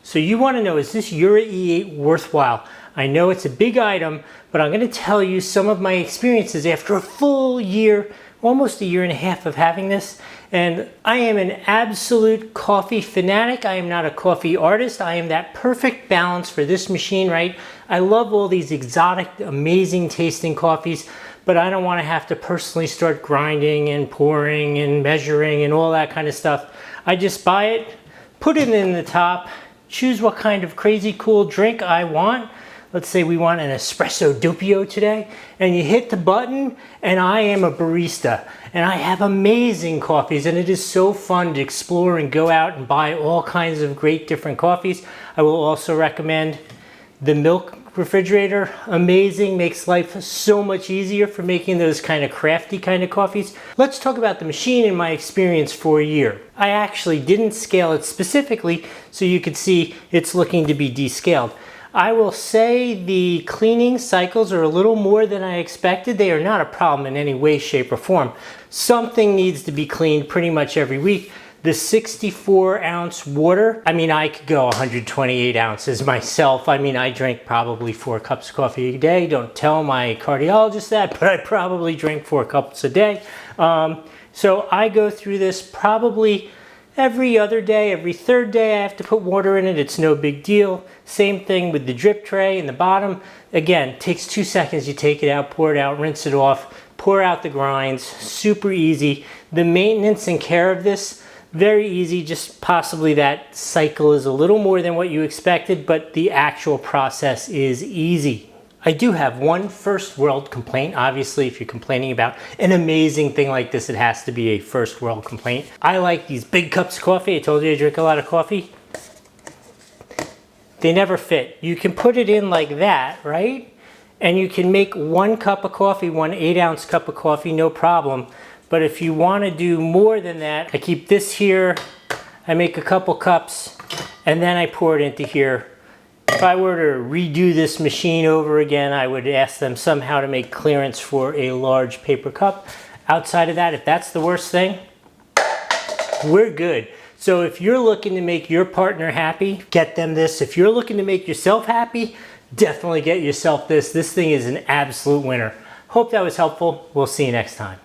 So you want to know, is this Jura E8 worthwhile? I know it's a big item, but I'm going to tell you some of my experiences after a full year, almost a year and a half of having this. And I am an absolute coffee fanatic. I am not a coffee artist. I am that perfect balance for this machine, right? I love all these exotic, amazing tasting coffees, but I don't want to have to personally start grinding and pouring and measuring and all that kind of stuff. I just buy it, put it in the top, choose what kind of crazy cool drink I want. Let's say we want an espresso doppio today, and you hit the button, and I am a barista, and I have amazing coffees, and it is so fun to explore and go out and buy all kinds of great different coffees. I will also recommend the milk refrigerator. Amazing, makes life so much easier for making those kind of crafty kind of coffees. Let's talk about the machine and my experience for a year. I actually didn't scale it specifically, so you could see it's looking to be descaled. I will say the cleaning cycles are a little more than I expected. They are not a problem in any way, shape, or form. Something needs to be cleaned pretty much every week. The 64-ounce water, I mean, I could go 128 ounces myself. I mean, I drink probably 4 cups of coffee a day. Don't tell my cardiologist that, but I probably drink 4 cups a day. So I go through this probably every other day, every third day I have to put water in it. It's no big deal. Same thing with the drip tray in the bottom. Again, takes 2 seconds. You take it out, pour it out, rinse it off, pour out the grinds. Super easy. The maintenance and care of this, very easy. Just possibly that cycle is a little more than what you expected, but the actual process is easy. I do have one first world complaint. Obviously, if you're complaining about an amazing thing like this, it has to be a first world complaint. I like these big cups of coffee. I told you I drink a lot of coffee. They never fit. You can put it in like that, right? And you can make 1 cup of coffee, 1 8-ounce cup of coffee, no problem. But if you want to do more than that, I keep this here, I make a couple cups, and then I pour it into here. If I were to redo this machine over again, I would ask them somehow to make clearance for a large paper cup. Outside of that, if that's the worst thing, we're good. So if you're looking to make your partner happy, get them this. If you're looking to make yourself happy, definitely get yourself this. This thing is an absolute winner. Hope that was helpful. We'll see you next time.